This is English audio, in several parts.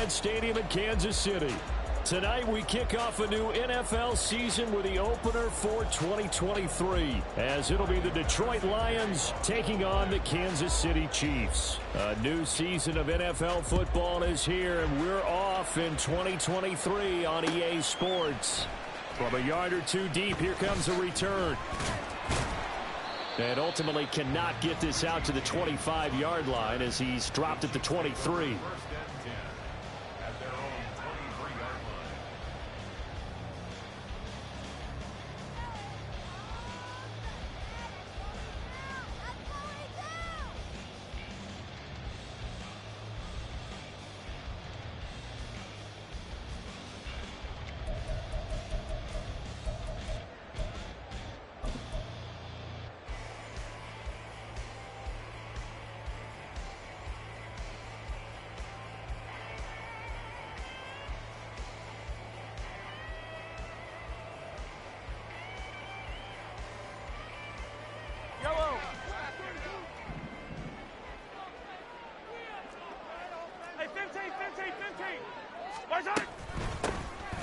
Arrowhead Stadium in Kansas City. Tonight we kick off a new NFL season with the opener for 2023, as it'll be the Detroit Lions taking on the Kansas City Chiefs. A new season of NFL football is here, and we're off in 2023 on EA Sports. From a yard or two deep, here comes a return. And ultimately cannot get this out to the 25-yard line as he's dropped at the 23.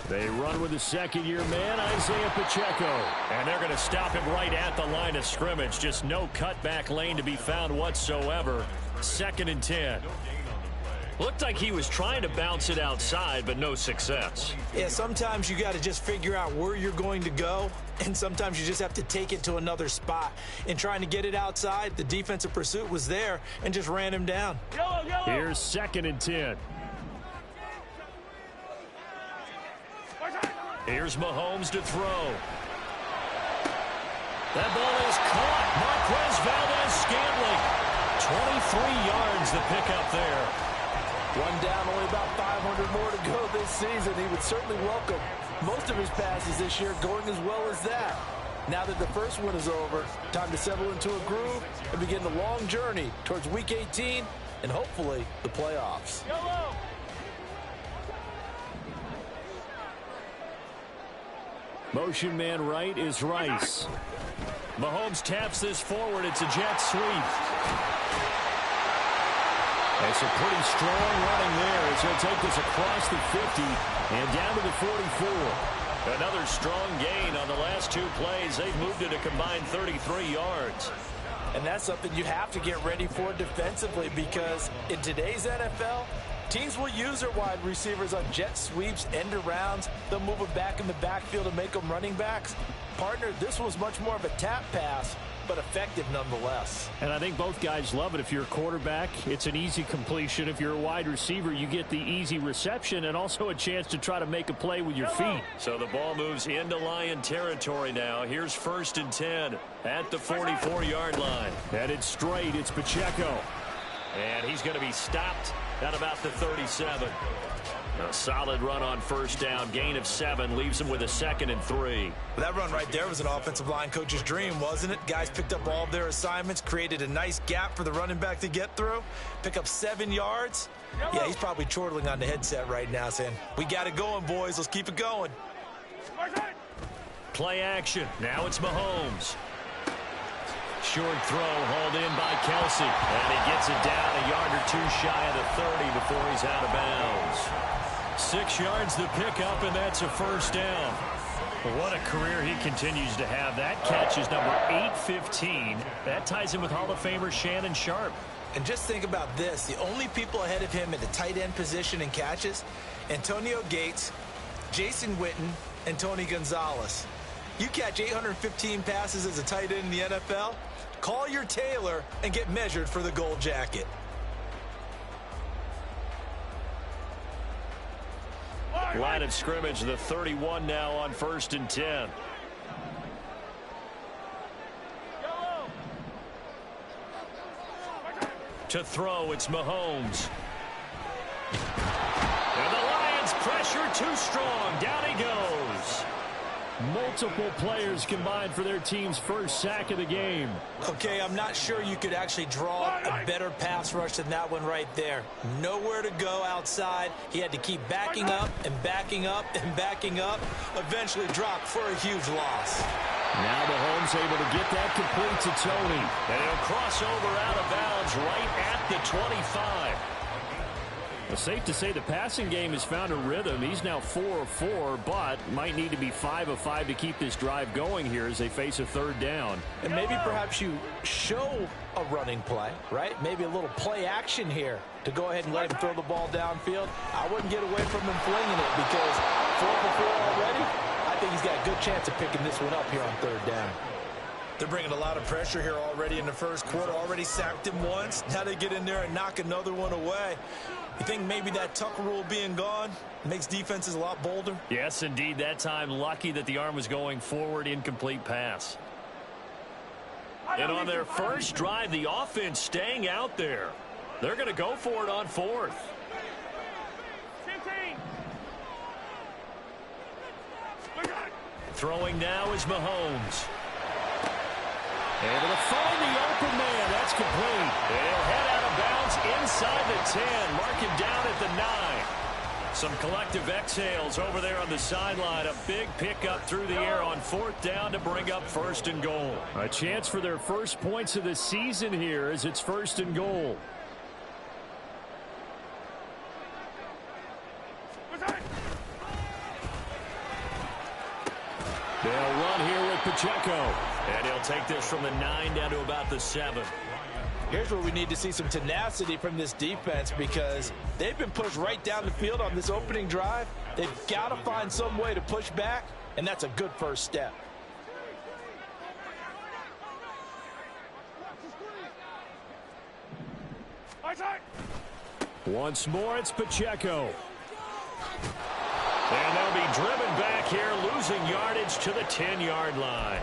They run with the second-year man, Isaiah Pacheco. And they're going to stop him right at the line of scrimmage. Just no cutback lane to be found whatsoever. 2nd and 10. Looked like he was trying to bounce it outside, but no success. Yeah, sometimes you got to just figure out where you're going to go, and sometimes you just have to take it to another spot. In trying to get it outside, the defensive pursuit was there and just ran him down. Here's 2nd and 10. Here's Mahomes to throw. That ball is caught. Marquez Valdez-Scantling. 23 yards the pickup there. One down, only about 500 more to go this season. He would certainly welcome most of his passes this year going as well as that. Now that the first one is over, time to settle into a groove and begin the long journey towards Week 18 and hopefully the playoffs. Motion man right is Rice. Mahomes taps this forward. It's a jet sweep. It's a pretty strong running there as he'll take this across the 50 and down to the 44. Another strong gain on the last two plays. They've moved it a combined 33 yards. And that's something you have to get ready for defensively, because in today's NFL, teams will use their wide receivers on jet sweeps, end arounds. They'll move it back in the backfield and make them running backs. Partner, this was much more of a tap pass, but effective nonetheless. And I think both guys love it. If you're a quarterback, it's an easy completion. If you're a wide receiver, you get the easy reception and also a chance to try to make a play with your feet. So the ball moves into Lion territory now. Here's 1st and 10 at the 44-yard line. Headed straight, it's Pacheco. And he's going to be stopped at about the 37. A solid run on 1st down. Gain of 7 leaves him with a 2nd and 3. That run right there was an offensive line coach's dream, wasn't it? Guys picked up all of their assignments, created a nice gap for the running back to get through, pick up 7 yards. Yeah, he's probably chortling on the headset right now saying, we got it going, boys. Let's keep it going. Play action. Now it's Mahomes. Short throw hauled in by Kelsey. And he gets it down a yard or two shy of the 30 before he's out of bounds. 6 yards the pickup, and that's a 1st down. Well, what a career he continues to have. That catch is number 815. That ties him with Hall of Famer Shannon Sharp. And just think about this. The only people ahead of him at the tight end position in catches, Antonio Gates, Jason Witten, and Tony Gonzalez. You catch 815 passes as a tight end in the NFL, call your tailor and get measured for the gold jacket. Line of scrimmage, the 31 now on 1st and 10. To throw, it's Mahomes. And the Lions pressure too strong. Down he goes. Multiple players combined for their team's first sack of the game. Okay, I'm not sure you could actually draw a better pass rush than that one right there. Nowhere to go outside. He had to keep backing up and backing up and backing up. Eventually dropped for a huge loss. Now Mahomes able to get that complete to Tony. And he'll cross over out of bounds right at the 25. Well, safe to say the passing game has found a rhythm. He's now 4 of 4, but might need to be 5 of 5 to keep this drive going here as they face a third down. And maybe perhaps you show a running play, right? Maybe a little play action here to go ahead and let him throw the ball downfield. I wouldn't get away from him flinging it because 4 for 4 already. I think he's got a good chance of picking this one up here on third down. They're bringing a lot of pressure here already in the first quarter. Already sacked him once. Now they get in there and knock another one away. You think maybe that tuck rule being gone makes defenses a lot bolder? Yes, indeed. That time, lucky that the arm was going forward. Incomplete pass. And on their first drive, the offense staying out there. They're going to go for it on fourth. Throwing now is Mahomes. Able to find the open man. That's complete. He'll head out of bounds inside the 10. Mark him down at the 9. Some collective exhales over there on the sideline. A big pickup through the air on fourth down to bring up first and goal. A chance for their first points of the season here as it's first and goal. They'll run here with Pacheco. And he'll take this from the 9 down to about the 7. Here's where we need to see some tenacity from this defense because they've been pushed right down the field on this opening drive. They've got to find some way to push back, and that's a good first step. Once more, it's Pacheco. And they'll be driven back here, losing yardage to the 10-yard line.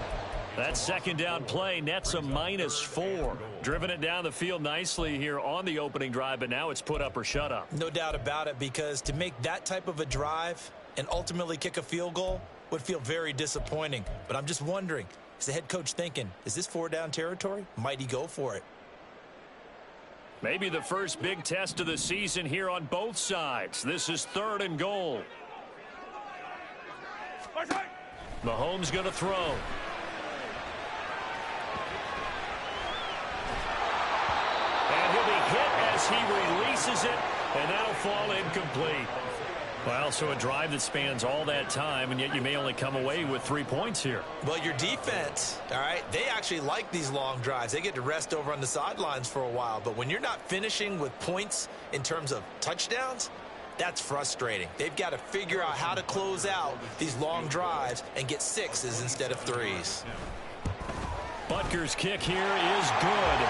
That second down play nets a -4. Driven it down the field nicely here on the opening drive, but now it's put up or shut up. No doubt about it, because to make that type of a drive and ultimately kick a field goal would feel very disappointing. But I'm just wondering, is the head coach thinking, is this 4-down territory? Might he go for it? Maybe the first big test of the season here on both sides. This is third and goal. Mahomes going to throw. And he'll be hit as he releases it, and that'll fall incomplete. Well, so a drive that spans all that time, and yet you may only come away with 3 points here. Well, your defense, all right, they actually like these long drives. They get to rest over on the sidelines for a while. But when you're not finishing with points in terms of touchdowns, that's frustrating. They've got to figure out how to close out these long drives and get 6s instead of 3s. Butker's kick here is good.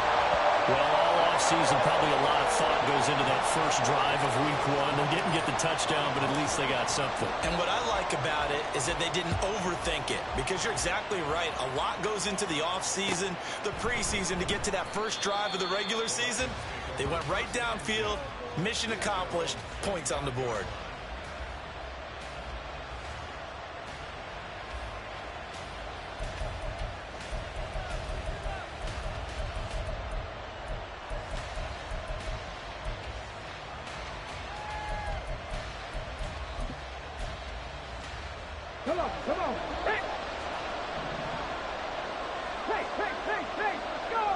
Well, all offseason, probably a lot of thought goes into that first drive of week 1. They didn't get the touchdown, but at least they got something. And what I like about it is that they didn't overthink it, because you're exactly right. A lot goes into the offseason, the preseason to get to that first drive of the regular season. They went right downfield, mission accomplished, points on the board. Come on. Hey! Hey, go!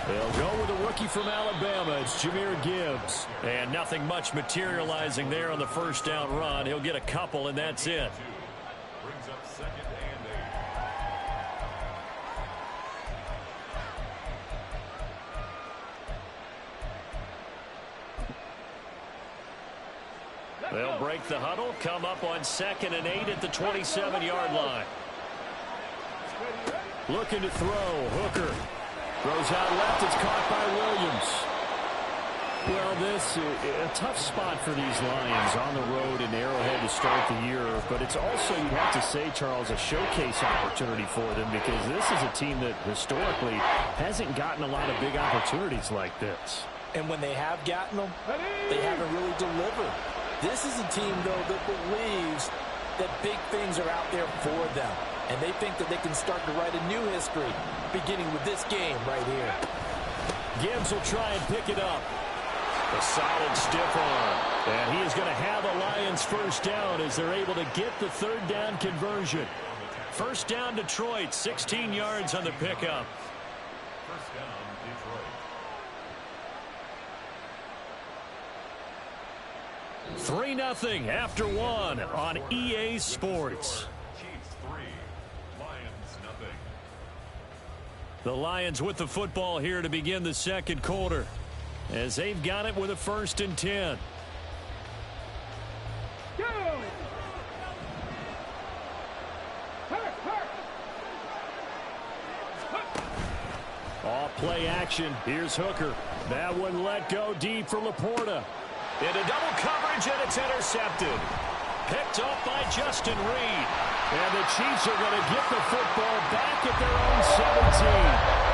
They'll go with a rookie from Alabama. It's Jahmyr Gibbs. And nothing much materializing there on the first down run. He'll get a couple, and that's it. Brings up second and 8. They'll break the huddle, come up on 2nd and 8 at the 27-yard line. Looking to throw. Hooker throws out left. It's caught by Williams. Well, this is a tough spot for these Lions on the road in Arrowhead to start the year. But it's also, you'd have to say, Charles, a showcase opportunity for them, because this is a team that historically hasn't gotten a lot of big opportunities like this. And when they have gotten them, they haven't really delivered. This is a team, though, that believes that big things are out there for them. And they think that they can start to write a new history, beginning with this game right here. Gibbs will try and pick it up. A solid stiff arm. And he is going to have a Lions first down as they're able to get the third down conversion. First down Detroit, 16 yards on the pickup. first down, Detroit. 3-0 after one on EA Sports. Chiefs 3, Lions nothing. The Lions with the football here to begin the second quarter, as they've got it with a 1st and 10. Go! Off play action. Here's Hooker. That one let go deep for Laporta. Into double coverage, and it's intercepted. Picked off by Justin Reed. And the Chiefs are going to get the football back at their own 17.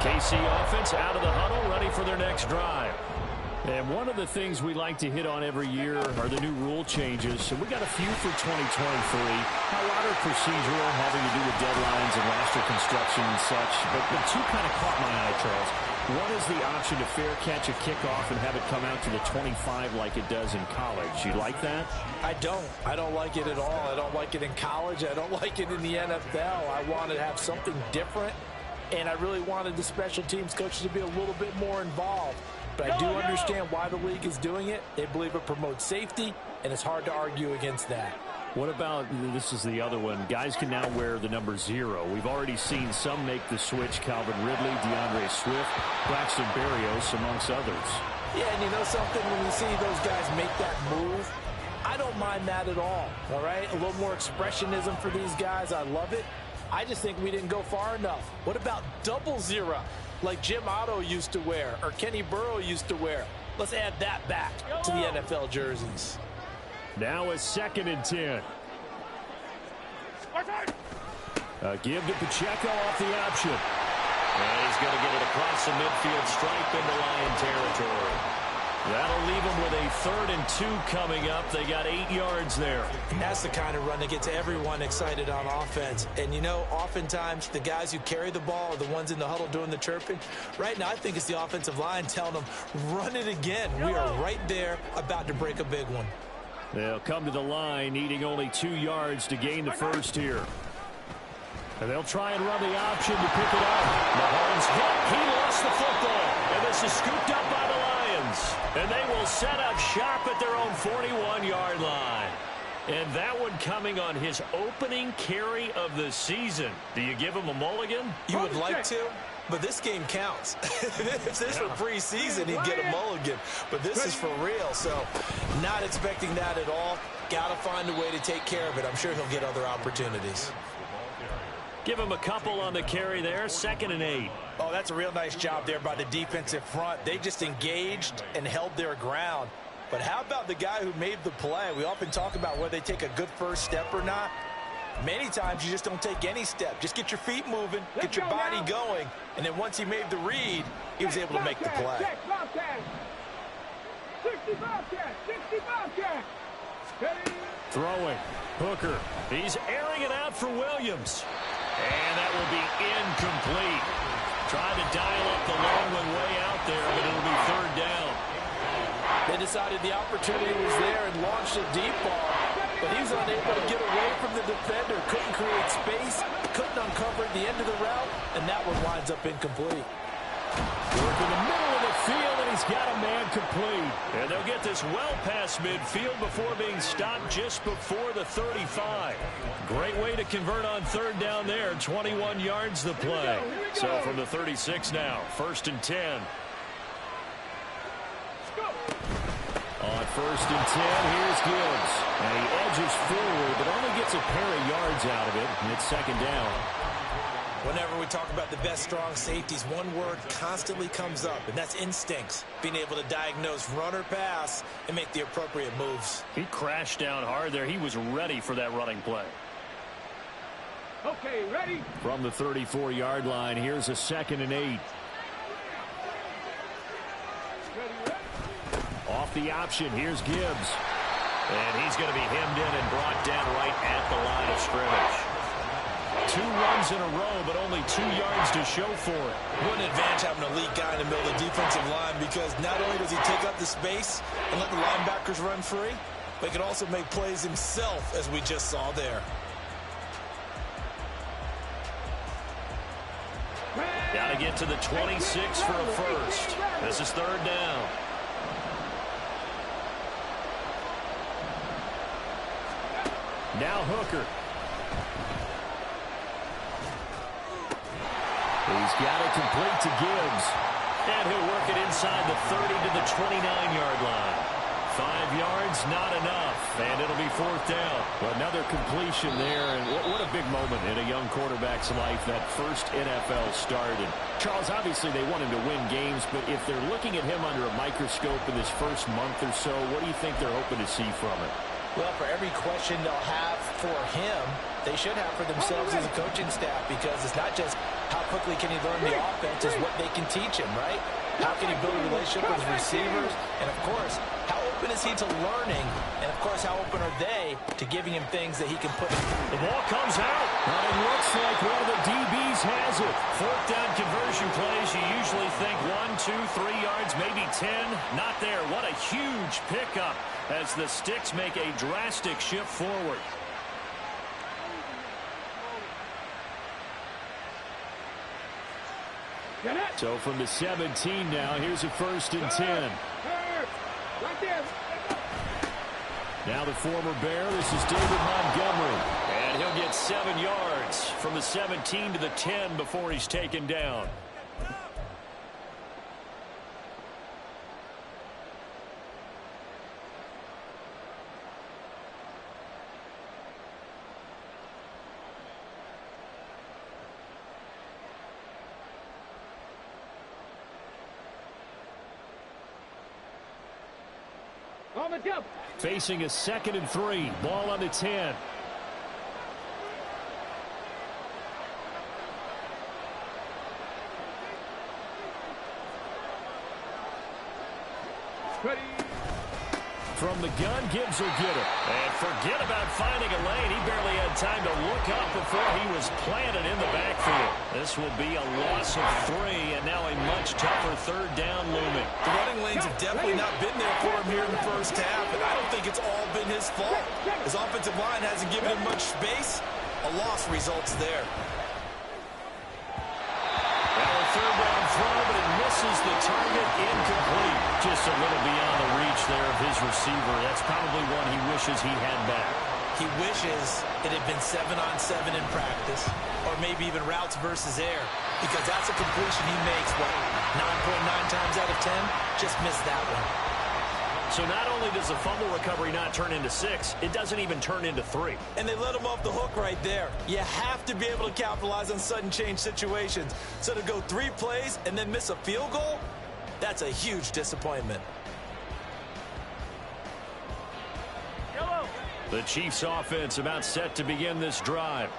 KC offense out of the huddle, ready for their next drive. And one of the things we like to hit on every year are the new rule changes. So we got a few for 2023. A lot are procedural, having to do with deadlines and roster construction and such. But the two kind of caught my eye, Charles. One is the option to fair catch a kickoff and have it come out to the 25 like it does in college. You like that? I don't. I don't like it at all. I don't like it in college. I don't like it in the NFL. I want to have something different. And I really wanted the special teams coaches to be a little bit more involved. But I do understand why the league is doing it. They believe it promotes safety, and it's hard to argue against that. What about, this is the other one, guys can now wear the number 0. We've already seen some make the switch, Calvin Ridley, DeAndre Swift, Braxton Berrios, amongst others. Yeah, and you know something, when you see those guys make that move, I don't mind that at all right? A little more expressionism for these guys. I love it. I just think we didn't go far enough. What about double 0, like Jim Otto used to wear or Kenny Burrow used to wear? Let's add that back to the NFL jerseys. Now a 2nd and 10. A give to Pacheco off the option. And he's going to get it across the midfield stripe into Lion territory. That'll leave them with a 3rd and 2 coming up. They got 8 yards there. That's the kind of run that gets everyone excited on offense. And, you know, oftentimes the guys who carry the ball are the ones in the huddle doing the chirping. Right now, I think it's the offensive line telling them, run it again. We are right there about to break a big one. They'll come to the line, needing only 2 yards to gain the first here. And they'll try and run the option to pick it up. Mahomes hit. He lost the football. And this is scooped up by the Lions. And they will set up shop at their own 41-yard line. And that one coming on his opening carry of the season. Do you give him a mulligan? You would like to, but this game counts. If this were preseason, he'd get a mulligan. But this is for real, so not expecting that at all. Got to find a way to take care of it. I'm sure he'll get other opportunities. Give him a couple on the carry there. 2nd and 8. Oh, that's a real nice job there by the defensive front. They just engaged and held their ground. But how about the guy who made the play? We often talk about whether they take a good first step or not. Many times you just don't take any step. Just get your feet moving, get your body going. And then once he made the read, he was able to make the play. 60 Bobcat. Throwing. Hooker. He's airing it out for Williams. And that will be incomplete. Trying to dial up the long one way out there, but it'll be 3rd down. They decided the opportunity was there and launched a deep ball, but he was unable to get away from the defender. Couldn't create space, couldn't uncover at the end of the route, and that one winds up incomplete. Work in the middle of the field, and he's got a man complete. And they'll get this well past midfield before being stopped just before the 35. Great way to convert on 3rd down there. 21 yards the play. So from the 36 now, 1st and 10. On 1st and 10, here's Gibbs. And he edges forward, but only gets a pair of yards out of it, and it's 2nd down. Whenever we talk about the best strong safeties, one word constantly comes up, and that's instincts. Being able to diagnose run or pass and make the appropriate moves. He crashed down hard there. He was ready for that running play. Okay, ready? From the 34-yard line, here's a 2nd and 8. Off the option, here's Gibbs. And he's going to be hemmed in and brought down right at the line of scrimmage. 2 runs in a row, but only 2 yards to show for it. What an advantage having a elite guy in the middle of the defensive line, because not only does he take up the space and let the linebackers run free, but he can also make plays himself, as we just saw there. Got to get to the 26 for a first. This is third down. Now Hooker. He's got it complete to Gibbs. And he'll work it inside the 30 to the 29-yard line. 5 yards, not enough. And it'll be fourth down. Another completion there. And what a big moment in a young quarterback's life, that first NFL start. And Charles, obviously they want him to win games, but if they're looking at him under a microscope in this first month or so, what do you think they're hoping to see from it? Well, for every question they'll have for him, they should have for themselves as a coaching staff, because it's not just how quickly can he learn the offense, it's what they can teach him, right? How can he build a relationship with his receivers? And, of course, how open is he to learning? And, of course, how open are they to giving him things that he can put in? The ball comes out, and it looks like one of the DBs has it. Fourth down conversion plays, you usually think 1, 2, 3 yards, maybe 10. Not there. What a huge pickup as the Sticks make a drastic shift forward. So from the 17 now, here's a 1st and 10. Now the former Bear, this is David Montgomery. And he'll get 7 yards from the 17 to the 10 before he's taken down. Facing a 2nd and 3. Ball on the 10. Ready. From the gun, Gibbs will get it. And forget about finding a lane. He barely had time to look up before he was planted in the backfield. This will be a loss of 3, and now a much tougher third down looming. The running lanes have definitely not been there for him here in the first half, and I don't think it's all been his fault. His offensive line hasn't given him much space. A loss results there. Well, a third down throw, but it misses the target, incomplete. Just a little beyond the reach there of his receiver. That's probably one he wishes he had back. He wishes it had been 7-on-7 in practice, or maybe even routes versus air, because that's a completion he makes, what, 9.9 times out of 10? Just missed that one. So not only does the fumble recovery not turn into 6, it doesn't even turn into 3. And they let him off the hook right there. You have to be able to capitalize on sudden change situations. So to go 3 plays and then miss a field goal, that's a huge disappointment. The Chiefs offense about set to begin this drive.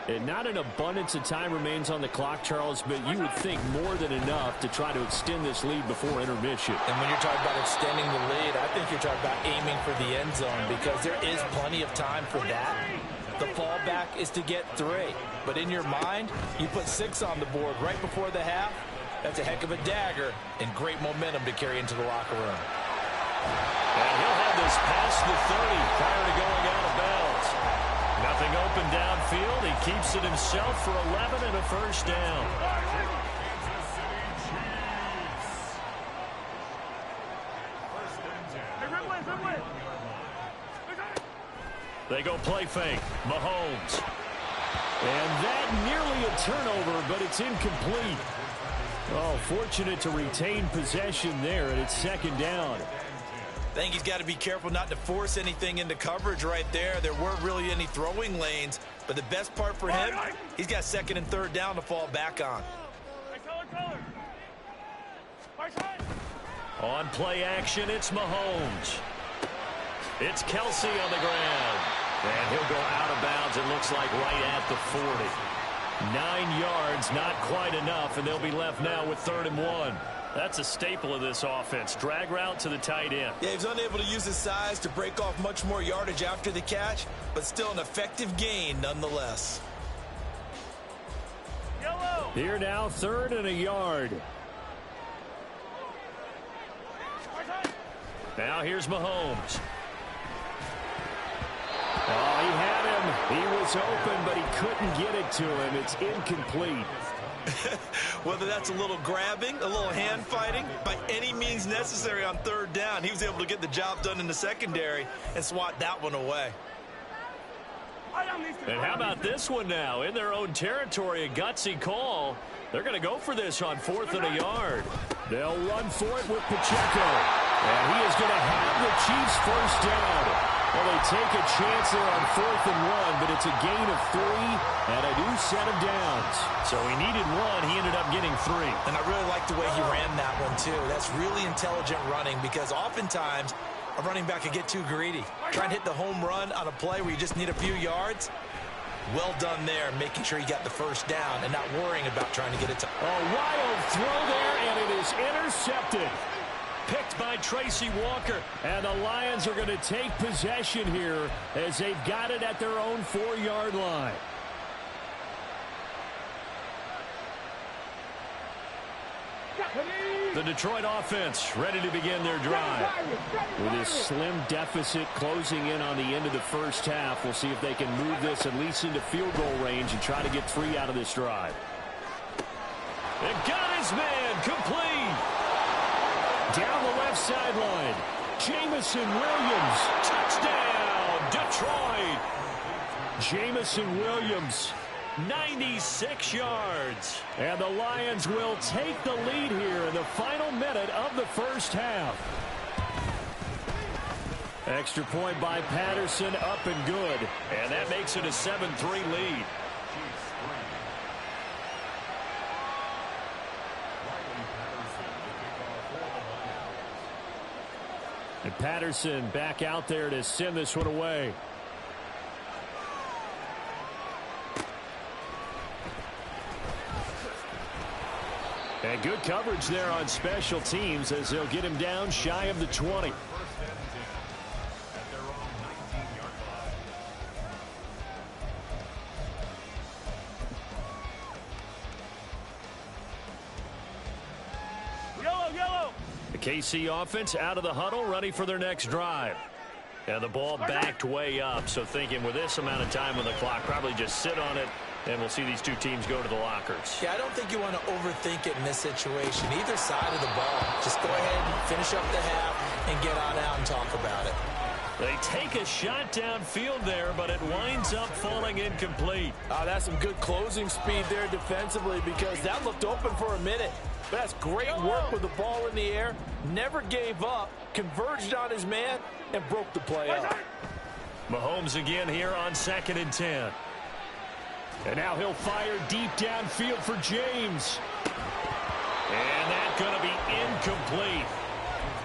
And not an abundance of time remains on the clock, Charles, but you would think more than enough to try to extend this lead before intermission. And when you're talking about extending the lead, I think you're talking about aiming for the end zone, because there is plenty of time for that. The fallback is to get 3. But in your mind, you put 6 on the board right before the half. That's a heck of a dagger and great momentum to carry into the locker room. And he'll have this past the 30 prior to going out of bounds. Nothing open downfield. He keeps it himself for 11 and a first down. They go play fake. Mahomes. And that nearly a turnover, but it's incomplete. Oh, fortunate to retain possession there, and it's 2nd down. I think he's got to be careful not to force anything into coverage right there. There weren't really any throwing lanes, but the best part for him, he's got 2nd and 3rd down to fall back on. On play action, it's Mahomes. It's Kelsey on the ground. And he'll go out of bounds, it looks like, right at the 40. 9 yards, not quite enough, and they'll be left now with 3rd and 1. That's a staple of this offense. Drag route to the tight end. Yeah, he's unable to use his size to break off much more yardage after the catch, but still an effective gain nonetheless. Here now, 3rd and a yard. Now here's Mahomes. was open, but he couldn't get it to him. It's incomplete. Whether that's a little grabbing, a little hand fighting, by any means necessary on third down, he was able to get the job done in the secondary and swat that one away. And how about this one now? In their own territory, a gutsy call. They're going to go for this on 4th and a yard. They'll run for it with Pacheco. And he is going to have the Chiefs first down. Well, they take a chance there on 4th and 1, but it's a gain of 3 and a new set of downs. So he needed 1. He ended up getting 3. And I really like the way he ran that one, too. That's really intelligent running because oftentimes a running back can get too greedy. Try and hit the home run on a play where you just need a few yards. Well done there, making sure you got the first down and not worrying about trying to get it to... A wild throw there, and it is intercepted. Picked by Tracy Walker. And the Lions are going to take possession here as they've got it at their own 4-yard line. The Detroit offense ready to begin their drive. With this slim deficit closing in on the end of the first half, we'll see if they can move this at least into field goal range and try to get 3 out of this drive. And got his man complete. Down the left sideline. Jamison Williams. Touchdown, Detroit. Jamison Williams. 96 yards. And the Lions will take the lead here in the final minute of the first half. Extra point by Patterson, up and good. And that makes it a 7-3 lead. And Patterson back out there to send this one away. And good coverage there on special teams as they'll get him down shy of the 20. The KC offense out of the huddle, ready for their next drive. And the ball backed way up, so thinking with this amount of time on the clock, probably just sit on it, and we'll see these two teams go to the lockers. Yeah, I don't think you want to overthink it in this situation. Either side of the ball. Just go ahead and finish up the half and get on out and talk about it. They take a shot downfield there, but it winds up falling incomplete. Oh, that's some good closing speed there defensively because that looked open for a minute. But that's great work with the ball in the air. Never gave up, converged on his man, and broke the play up. Mahomes again here on 2nd and 10. And now he'll fire deep downfield for James. And that's going to be incomplete.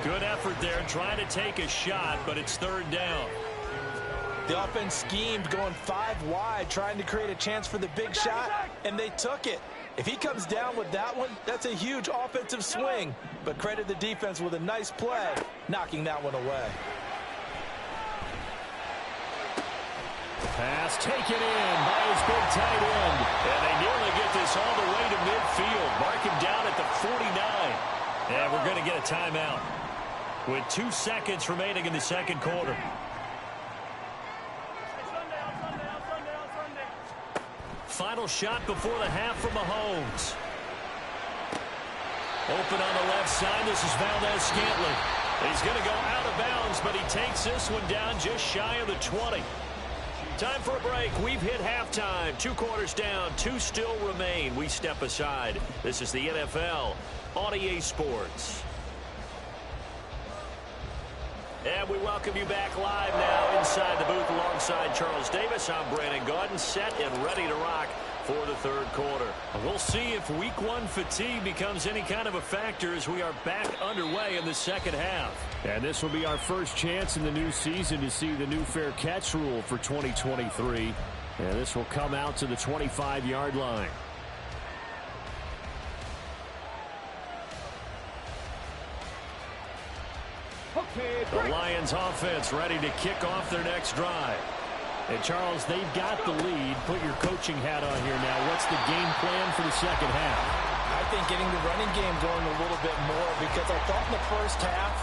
Good effort there trying to take a shot, but it's 3rd down. The offense schemed going 5 wide, trying to create a chance for the big shot, and they took it. If he comes down with that one, that's a huge offensive swing. But credit the defense with a nice play, knocking that one away. Pass taken in by his big tight end. And they nearly get this all the way to midfield. Mark him down at the 49. And we're going to get a timeout with 2 seconds remaining in the second quarter. Final shot before the half from Mahomes. Open on the left side. This is Valdez-Scantling. He's going to go out of bounds, but he takes this one down just shy of the 20. Time for a break. We've hit halftime. 2 quarters down. 2 still remain. We step aside. This is the NFL on EA Sports. And we welcome you back live now inside the booth alongside Charles Davis. I'm Brandon Gaudin, set and ready to rock for the 3rd quarter. We'll see if week 1 fatigue becomes any kind of a factor as we are back underway in the second half. And this will be our first chance in the new season to see the new fair catch rule for 2023. And this will come out to the 25-yard line. The Lions offense ready to kick off their next drive. And Charles, they've got the lead. Put your coaching hat on here now. What's the game plan for the second half? I think getting the running game going a little bit more because I thought in the first half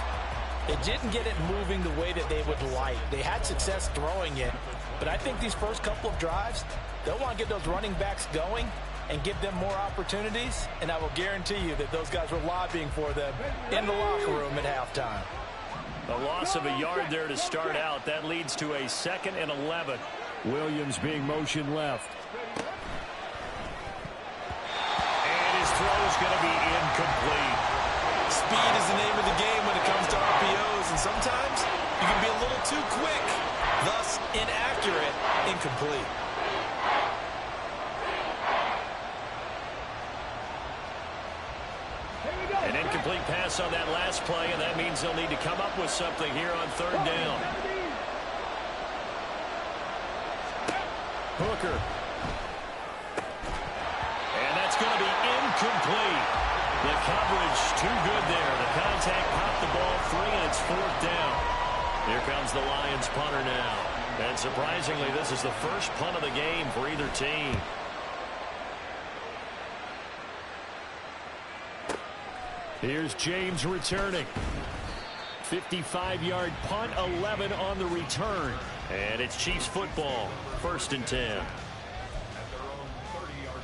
it didn't get it moving the way that they would like. They had success throwing it, But I think these first couple of drives, they'll want to get those running backs going and give them more opportunities. And I will guarantee you that those guys were lobbying for them in the locker room at halftime. A loss of a yard there to start out. That leads to a 2nd and 11. Williams being motioned left. And his throw is going to be incomplete. Speed is the name of the game when it comes to RPOs, and sometimes you can be a little too quick, thus inaccurate, incomplete. An incomplete pass on that last play, and that means they'll need to come up with something here on 3rd down. Hooker. And that's going to be incomplete. The coverage too good there. The contact popped the ball free, and it's 4th down. Here comes the Lions punter now. And surprisingly, this is the first punt of the game for either team. Here's James returning. 55-yard punt, 11 on the return. And it's Chiefs football, 1st and 10. At their own 30-yard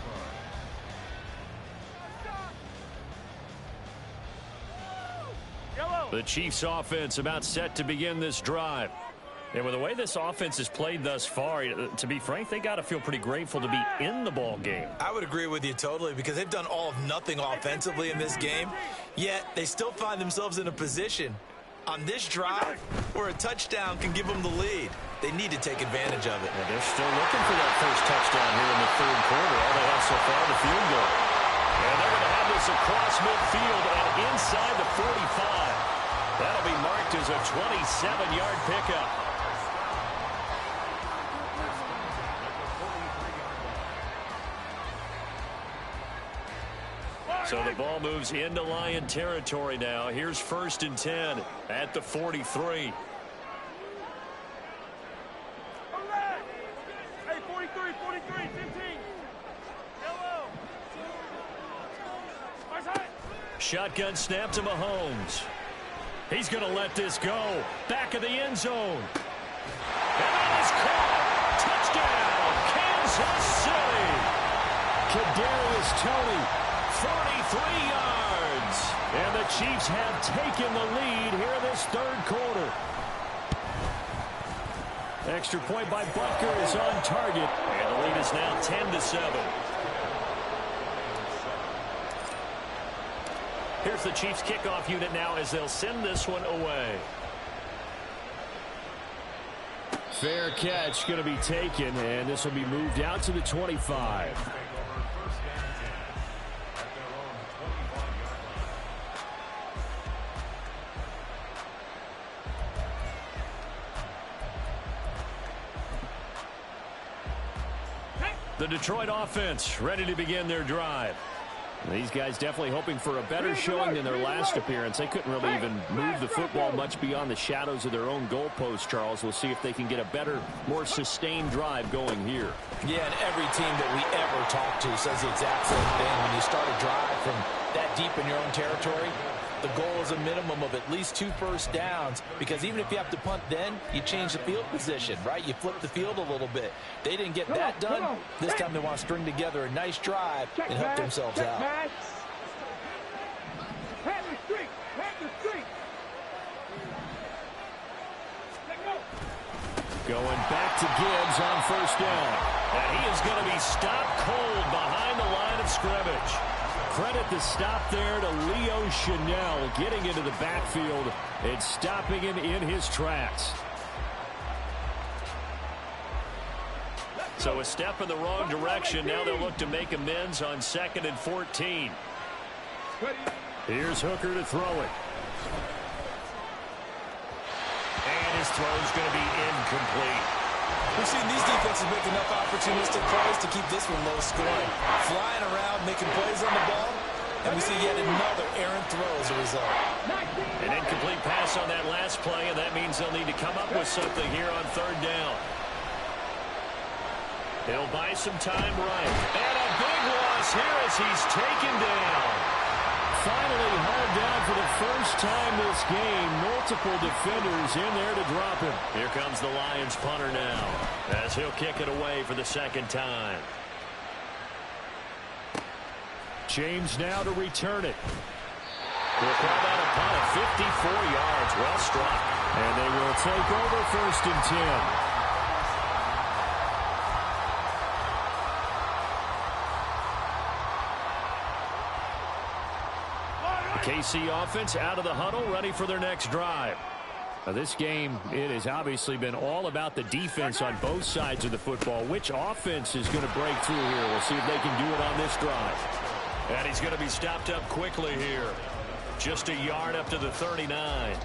line. The Chiefs offense about set to begin this drive. And with the way this offense has played thus far, to be frank, they got to feel pretty grateful to be in the ball game. I would agree with you totally, because they've done all of nothing offensively in this game, yet they still find themselves in a position on this drive where a touchdown can give them the lead. They need to take advantage of it. And they're still looking for that first touchdown here in the 3rd quarter. All they have so far, the field goal. And they're going to have this across midfield and inside the 45. That'll be marked as a 27-yard pickup. So the ball moves into Lion territory now. Here's 1st and 10 at the 43. Hey, 43, 15. Hello. Shotgun snap to Mahomes. He's going to let this go. Back of the end zone. And that is caught. Touchdown, Kansas City. Kadarius Toney. 43 yards. And the Chiefs have taken the lead here in this 3rd quarter. Extra point by Butker is on target. And the lead is now 10-7. Here's the Chiefs kickoff unit now as they'll send this one away. Fair catch going to be taken, and this will be moved out to the 25. The Detroit offense ready to begin their drive. These guys definitely hoping for a better showing than their last appearance. They couldn't really even move the football much beyond the shadows of their own goalpost, Charles. We'll see if they can get a better, more sustained drive going here. Yeah, and every team that we ever talk to says the exact same thing. When you start a drive from that deep in your own territory, the goal is a minimum of at least 2 first downs, because even if you have to punt then, you change the field position, right? You flip the field a little bit. They didn't get that done. This time they want to string together a nice drive and help themselves out. Going back to Gibbs on 1st down. And he is going to be stopped cold behind the line of scrimmage. Credit the stop there to Leo Chanel, getting into the backfield and stopping him in his tracks. So a step in the wrong direction. Now they'll look to make amends on 2nd and 14. Here's Hooker to throw it. And his throw is going to be incomplete. We've seen these defenses make enough opportunistic plays to keep this one low scoring. Flying around, making plays on the ball, and we see yet another errant throw as a result. An incomplete pass on that last play, and that means they'll need to come up with something here on 3rd down. He'll buy some time right. And a big loss here as he's taken down. finally hauled down for the first time this game. Multiple defenders in there to drop him. Here comes the Lions punter now, as he'll kick it away for the second time. James now to return it. We'll call that a punt of 54 yards. Well struck. And they will take over 1st and 10. KC offense out of the huddle, ready for their next drive. Now this game, it has obviously been all about the defense on both sides of the football. Which offense is going to break through here? We'll see if they can do it on this drive. And he's going to be stopped up quickly here. Just a yard up to the 39.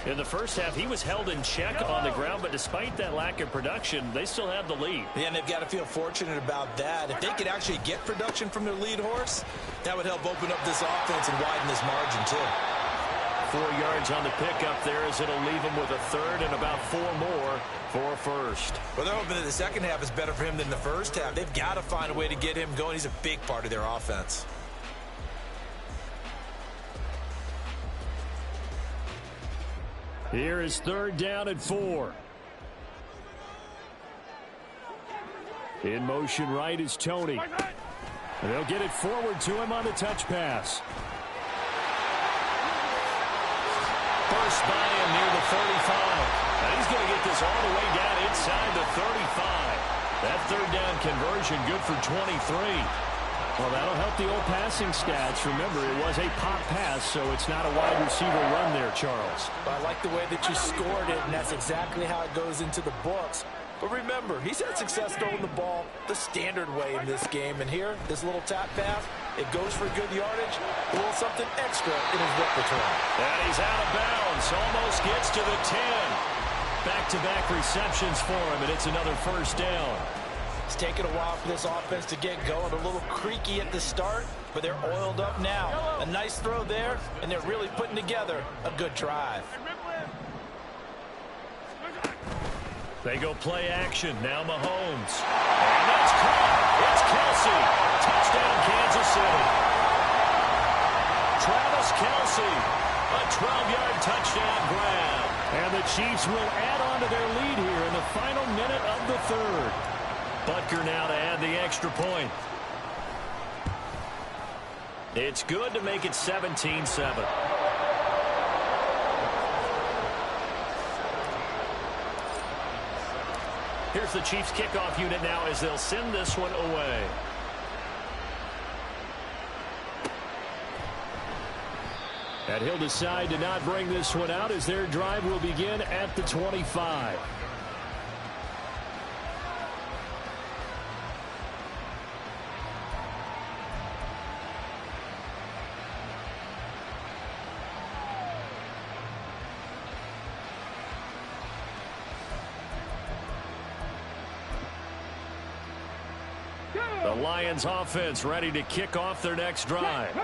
In the first half, he was held in check on the ground, but despite that lack of production, they still have the lead. Yeah, and they've got to feel fortunate about that. If they could actually get production from their lead horse, that would help open up this offense and widen this margin, too. 4 yards on the pickup there, as it'll leave him with a third and about 4 more for a first. Well, they're hoping that the second half is better for him than the first half. They've got to find a way to get him going. He's a big part of their offense. Here is 3rd down and 4. In motion right is Tony. And they'll get it forward to him on the touch pass. First by him near the 35. And he's going to get this all the way down inside the 35. That 3rd down conversion good for 23. Well, that'll help the old passing stats. Remember, it was a pop pass, so it's not a wide receiver run there, Charles. I like the way that you scored it, and that's exactly how it goes into the books. But remember, he's had success throwing the ball the standard way in this game. And here, this little tap pass, it goes for good yardage, a little something extra in his repertoire. And he's out of bounds, almost gets to the 10. Back-to-back receptions for him, and it's another first down. It's taken a while for this offense to get going. A little creaky at the start, but they're oiled up now. A nice throw there, and they're really putting together a good drive. They go play action. Now Mahomes. And that's caught. It's Kelsey. Touchdown, Kansas City. Travis Kelsey. A 12-yard touchdown grab. And the Chiefs will add on to their lead here in the final minute of the 3rd. Butker now to add the extra point. It's good to make it 17-7. Here's the Chiefs kickoff unit now as they'll send this one away. And he'll decide to not bring this one out as their drive will begin at the 25. The Lions offense ready to kick off their next drive.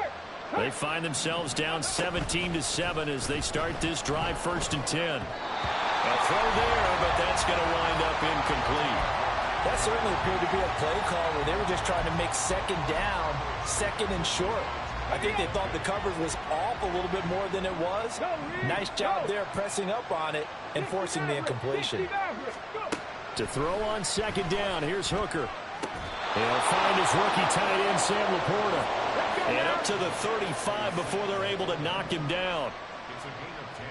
They find themselves down 17-7 as they start this drive 1st and 10. A throw there, but that's going to wind up incomplete. That certainly appeared to be a play call where they were just trying to make 2nd down, 2nd and short. I think they thought the coverage was off a little bit more than it was. Nice job there pressing up on it and forcing the incompletion. To throw on 2nd down, here's Hooker. He'll find his rookie tight end, Sam Laporta. And up to the 35 before they're able to knock him down. It's a gain of 10.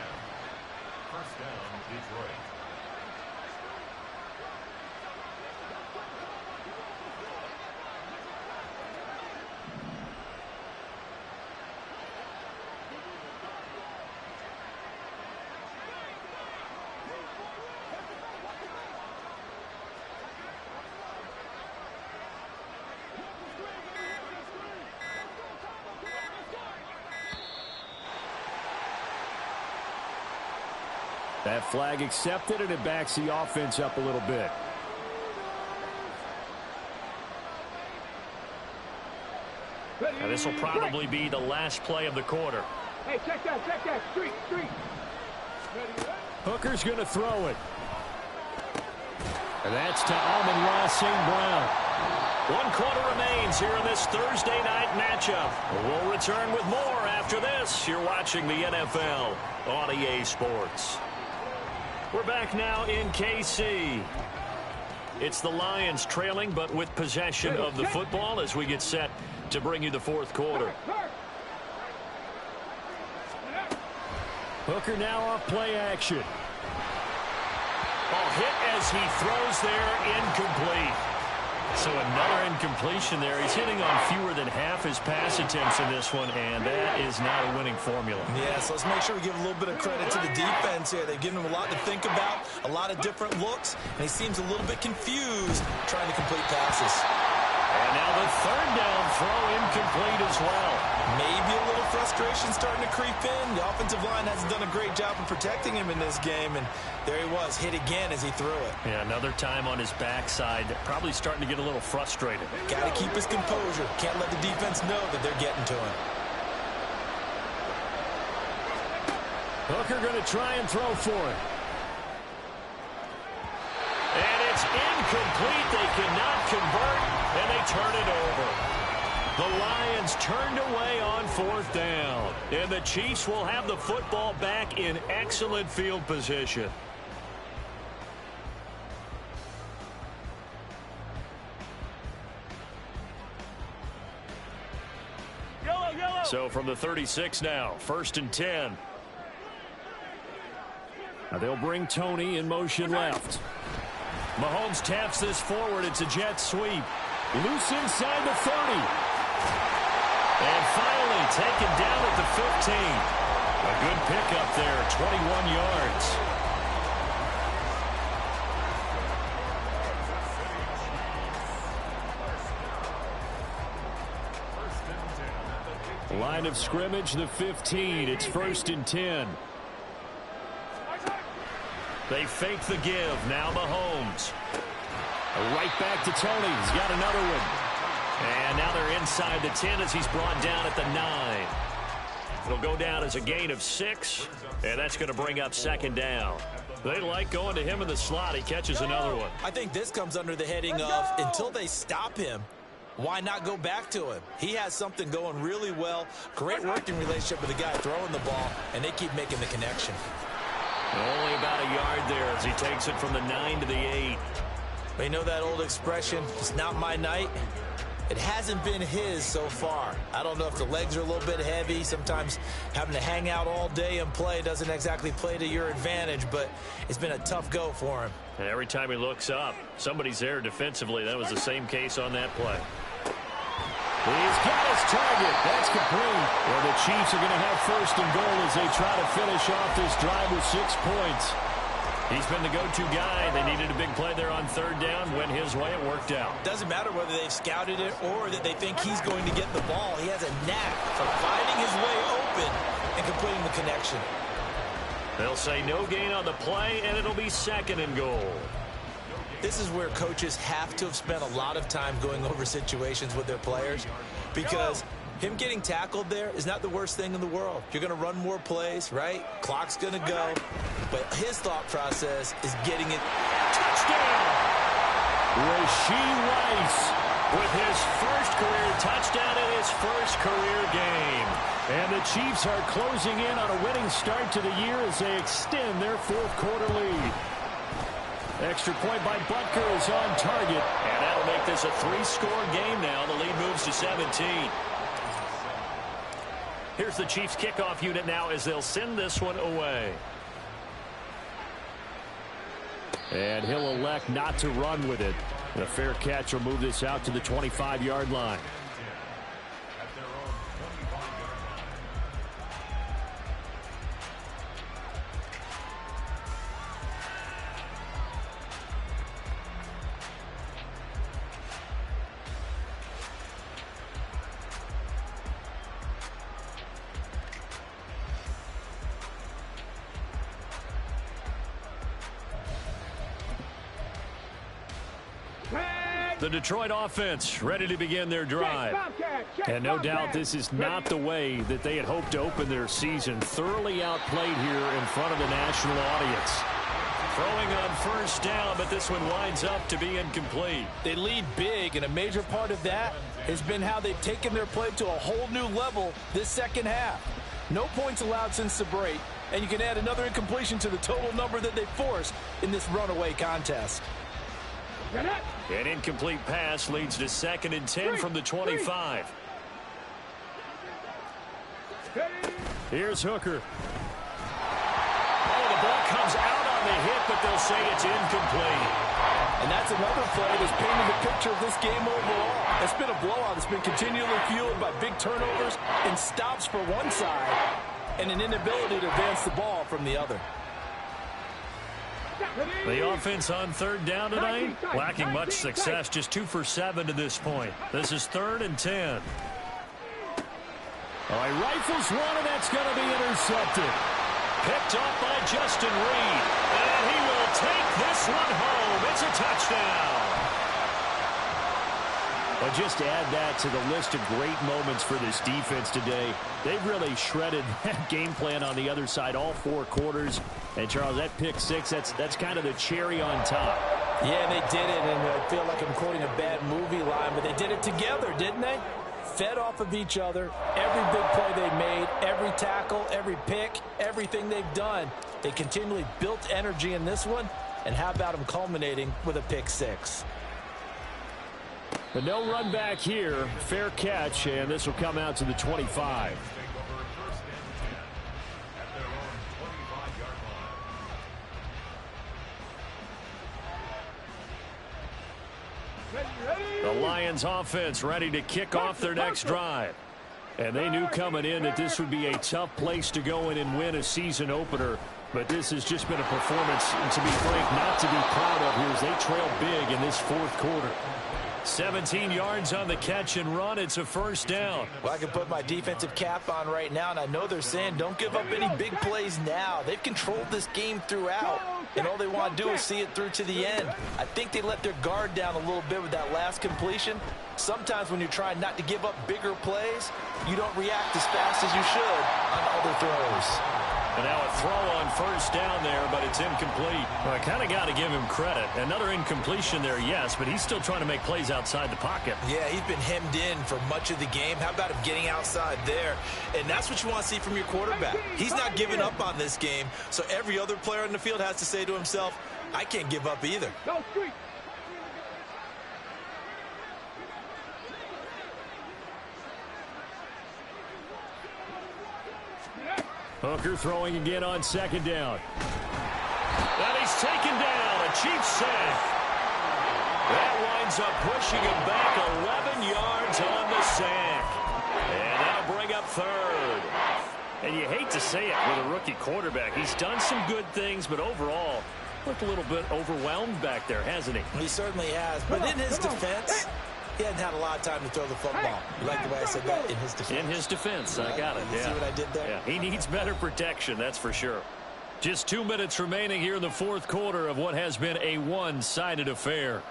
First down, Detroit. That flag accepted, and it backs the offense up a little bit. And this will probably be the last play of the quarter. Hey, check that, street. Hooker's going to throw it. And that's to Amon-Ra St. Brown. 1 quarter remains here in this Thursday night matchup. We'll return with more after this. You're watching the NFL on EA Sports. We're back now in KC. It's the Lions trailing, but with possession of the football as we get set to bring you the fourth quarter. Hooker now off play action. Oh, hit as he throws there, incomplete. So another incompletion there. He's hitting on fewer than half his pass attempts in this one, and that is not a winning formula. Yeah, so let's make sure we give a little bit of credit to the defense here. They've given him a lot to think about, a lot of different looks, and he seems a little bit confused trying to complete passes. And now the third down throw incomplete as well. Maybe a little frustration starting to creep in. The offensive line hasn't done a great job of protecting him in this game, and there he was, hit again as he threw it. Yeah, another time on his backside, probably starting to get a little frustrated. Got to keep his composure. Can't let the defense know that they're getting to him. Hooker going to try and throw for it. And it's incomplete. They cannot convert, and they turn it over. The Lions turned away on fourth down, and the Chiefs will have the football back in excellent field position. So from the 36 now, 1st and 10. Now they'll bring Tony in motion left. Mahomes taps this forward. It's a jet sweep. Loose inside the 30. And finally taken down at the 15. A good pickup there, 21 yards. Line of scrimmage, the 15. It's 1st and 10. They fake the give. Now Mahomes. Right back to Tony. He's got another one. And now they're inside the 10 as he's brought down at the 9. It'll go down as a gain of 6, and that's going to bring up 2nd down. They like going to him in the slot. He catches another one. I think this comes under the heading of until they stop him, why not go back to him? He has something going really well. Great working relationship with the guy throwing the ball, and they keep making the connection. Only about a yard there as he takes it from the 9 to the 8. But you know that old expression, it's not my night? It hasn't been his so far. I don't know if the legs are a little bit heavy. Sometimes having to hang out all day and play doesn't exactly play to your advantage, but it's been a tough go for him. And every time he looks up, somebody's there defensively. That was the same case on that play. He's got his target. That's complete. Well, the Chiefs are going to have 1st and goal as they try to finish off this drive with 6 points. He's been the go-to guy. They needed a big play there on 3rd down. Went his way. It worked out. Doesn't matter whether they've scouted it or that they think he's going to get the ball. He has a knack for finding his way open and completing the connection. They'll say no gain on the play, and it'll be 2nd and goal. This is where coaches have to have spent a lot of time going over situations with their players, because him getting tackled there is not the worst thing in the world. You're going to run more plays, right? Clock's going to go. But his thought process is getting it. Touchdown! Rashee Rice with his first career touchdown in his first career game. And the Chiefs are closing in on a winning start to the year as they extend their 4th quarter lead. Extra point by Butker is on target. And that'll make this a 3-score game now. The lead moves to 17. Here's the Chiefs kickoff unit now as they'll send this one away. And he'll elect not to run with it. And a fair catch will move this out to the 25-yard line. The Detroit offense ready to begin their drive. And no doubt this is not the way that they had hoped to open their season. Thoroughly outplayed here in front of the national audience. Throwing on first down, but this one winds up to be incomplete. They lead big, and a major part of that has been how they've taken their play to a whole new level this second half. No points allowed since the break, and you can add another incompletion to the total number that they forced in this runaway contest. An incomplete pass leads to 2nd and 10 from the 25. Here's Hooker. Oh, the ball comes out on the hit, but they'll say it's incomplete. And that's another play that's painted the picture of this game overall. It's been a blowout. It's been continually fueled by big turnovers and stops for one side and an inability to advance the ball from the other. The offense on 3rd down tonight, lacking much success, just 2 for 7 to this point. This is 3rd and 10. All right, rifles one, and that's going to be intercepted. Picked up by Justin Reed, and he will take this one home. It's a touchdown. Well, just add that to the list of great moments for this defense today. They've really shredded that game plan on the other side all 4 quarters. And, Charles, that pick 6, that's kind of the cherry on top. Yeah, they did it, and I feel like I'm quoting a bad movie line, but they did it together, didn't they? Fed off of each other, every big play they made, every tackle, every pick, everything they've done. They continually built energy in this one, and how about them culminating with a pick 6? But no run back here. Fair catch, and this will come out to the 25. The Lions offense ready to kick off their next drive. And they knew coming in that this would be a tough place to go in and win a season opener. But this has just been a performance, and to be frank, not to be proud of here as they trail big in this 4th quarter. 17 yards on the catch and run. It's a 1st down. Well, I can put my defensive cap on right now, and I know they're saying don't give up any big plays now. They've controlled this game throughout, and all they want to do is see it through to the end. I think they let their guard down a little bit with that last completion. Sometimes when you're trying not to give up bigger plays, you don't react as fast as you should on other throws. And now a throw on 1st down there, but it's incomplete. Well, I kind of got to give him credit. Another incompletion there, yes, but he's still trying to make plays outside the pocket. Yeah, he's been hemmed in for much of the game. How about him getting outside there? And that's what you want to see from your quarterback. He's not giving up on this game, so every other player on the field has to say to himself, I can't give up either. Go street. Hooker throwing again on 2nd down. And he's taken down. A cheap sack. That winds up pushing him back 11 yards on the sack. And that'll bring up 3rd. And you hate to say it with a rookie quarterback. He's done some good things, but overall, looked a little bit overwhelmed back there, hasn't he? He certainly has. But in his defense, he hadn't had a lot of time to throw the football. You like the way I said that? In his defense. In his defense, I got it. You see what I did there? Yeah, he needs better protection, that's for sure. Just 2 minutes remaining here in the 4th quarter of what has been a one-sided affair.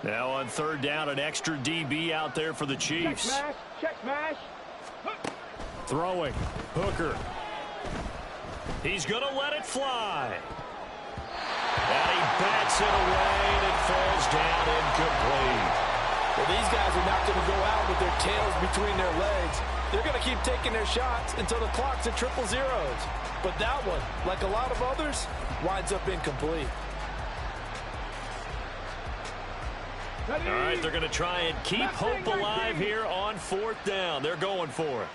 Now on 3rd down, an extra DB out there for the Chiefs. Check smash. Throwing. Hooker. He's going to let it fly. And he bats it away, and it falls down incomplete. Well, these guys are not going to go out with their tails between their legs. They're going to keep taking their shots until the clock's at 000. But that one, like a lot of others, winds up incomplete. All right, they're going to try and keep hope alive here on 4th down. They're going for it.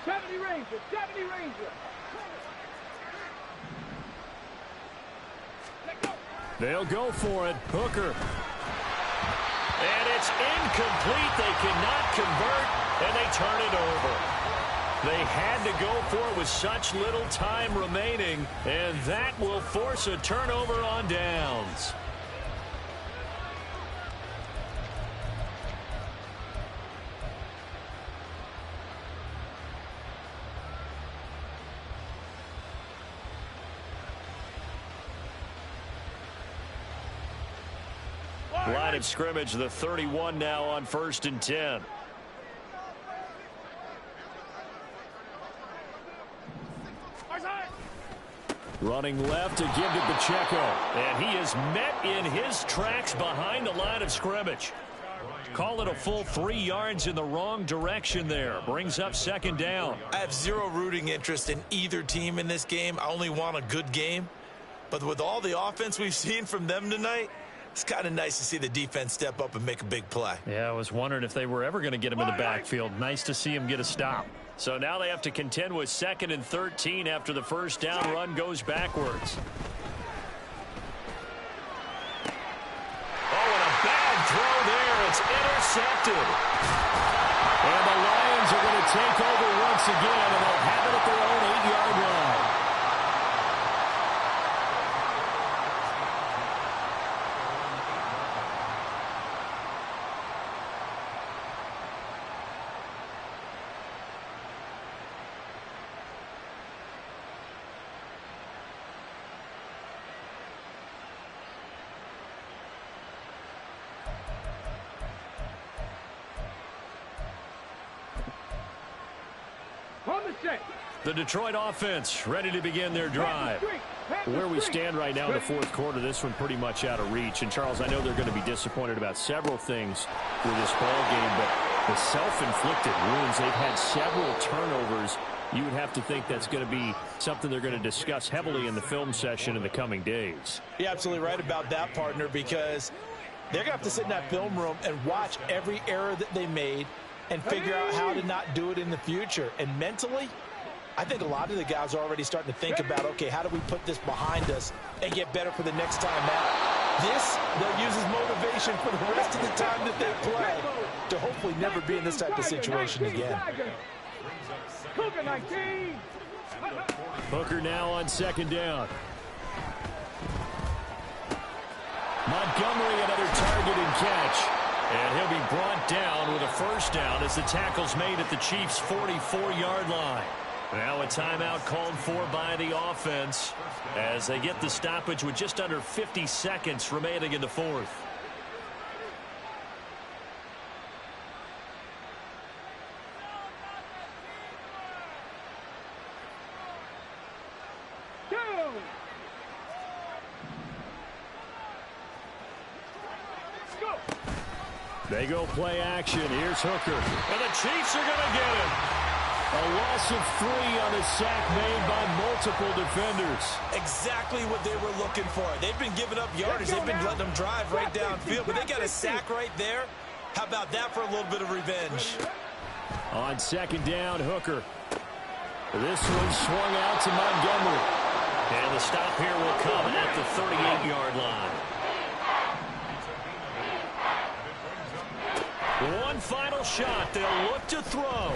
70 Ranger, 70 Ranger. They'll go for it. Hooker. And it's incomplete. They cannot convert, and they turn it over. They had to go for it with such little time remaining, and that will force a turnover on downs. Line of scrimmage, the 31 now on 1st and 10. Running left to give to Pacheco. And he is met in his tracks behind the line of scrimmage. Call it a full 3 yards in the wrong direction there. Brings up second down. I have zero rooting interest in either team in this game. I only want a good game. But with all the offense we've seen from them tonight, it's kind of nice to see the defense step up and make a big play. Yeah, I was wondering if they were ever going to get him in the backfield. Nice to see him get a stop. So now they have to contend with 2nd and 13 after the first down run goes backwards. Oh, and a bad throw there. It's intercepted. And the Lions are going to take over once again, and they'll have it at their own 8-yard line. The Detroit offense ready to begin their drive. Where we stand right now in the fourth quarter, this one pretty much out of reach. And, Charles, I know they're going to be disappointed about several things with this ball game, but the self-inflicted wounds, they've had several turnovers. You would have to think that's going to be something they're going to discuss heavily in the film session in the coming days. You're absolutely right about that, partner, because they're going to have to sit in that film room and watch every error that they made and figure out how to not do it in the future. And mentally, I think a lot of the guys are already starting to think about, okay, how do we put this behind us and get better for the next time out? This, they'll use as motivation for the rest of the time that they play to hopefully never be in this type of situation again. Hooker now on second down. Montgomery, another target and catch. And he'll be brought down with a first down as the tackle's made at the Chiefs' 44-yard line. Now a timeout called for by the offense as they get the stoppage with just under 50 seconds remaining in the fourth. They go play action. Here's Hooker. And the Chiefs are going to get him. A loss of 3 on a sack made by multiple defenders. Exactly what they were looking for. They've been giving up yardage. They've been letting them drive right downfield. But they got a sack right there. How about that for a little bit of revenge? On second down, Hooker. This one swung out to Montgomery. And the stop here will come at the 38-yard line. One final shot. They'll look to throw.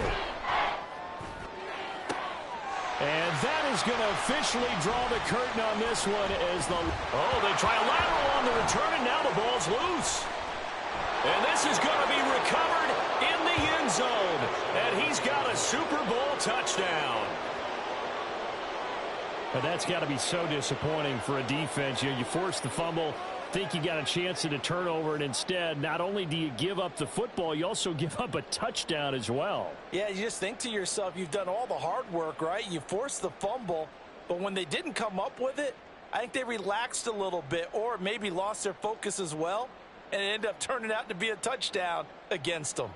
And that is going to officially draw the curtain on this one as the... Oh, they try a lateral on the return, and now the ball's loose. And this is going to be recovered in the end zone. And he's got a Super Bowl touchdown. But that's got to be so disappointing for a defense. You force the fumble, think you got a chance at a turnover, and instead, not only do you give up the football, you also give up a touchdown as well. Yeah, you just think to yourself, you've done all the hard work, right? You forced the fumble, but when they didn't come up with it, I think they relaxed a little bit or maybe lost their focus as well, and it ended up turning out to be a touchdown against them.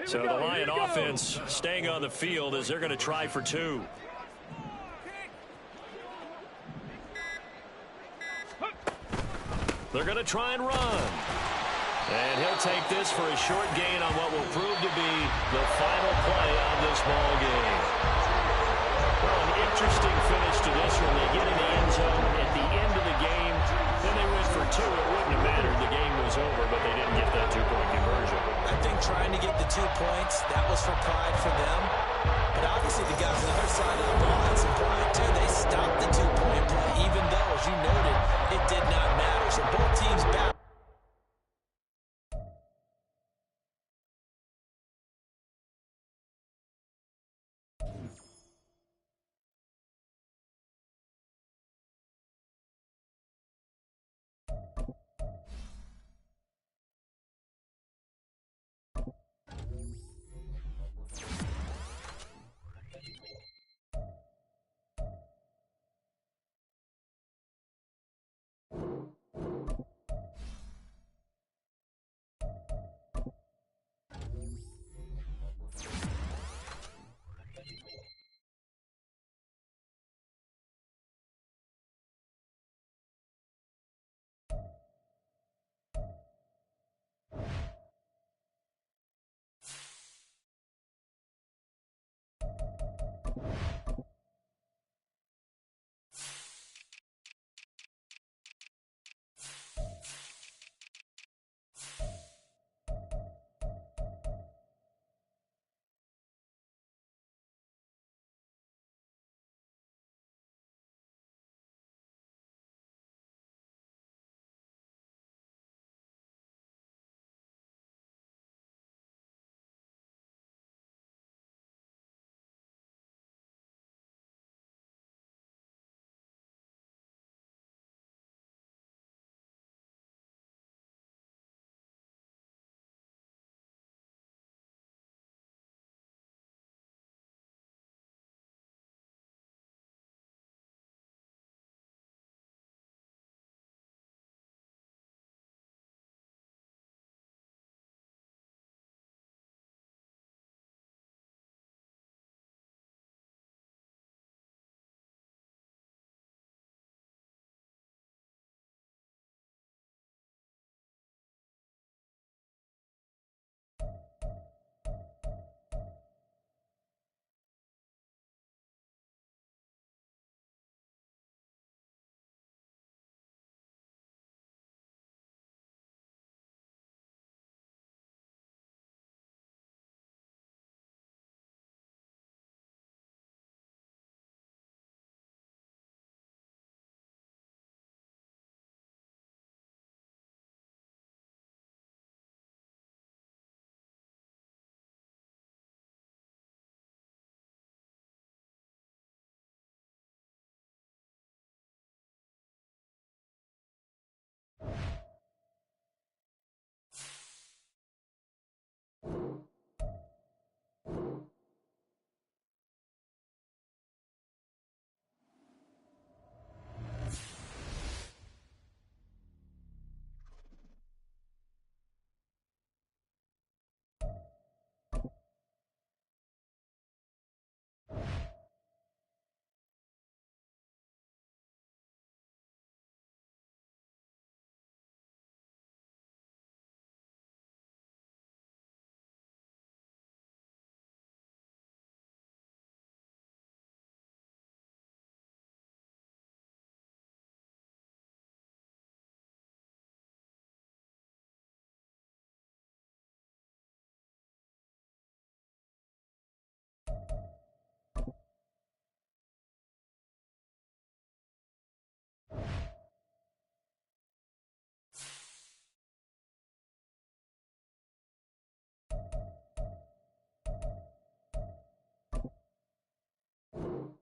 So the Lion offense staying on the field as they're going to try for 2. They're going to try and run. And he'll take this for a short gain on what will prove to be the final play of this ball game. Well, an interesting finish to this one. They get in the end zone at the end of the game. Then they went for two. It wouldn't have mattered. The game was over, but they didn't get that two-point conversion. I think trying to get the 2 points, that was for pride for them. But obviously the guys on the other side of the ball had some pride, too. They stopped the 2-point play, even though, as you noted, it did not matter. So both teams back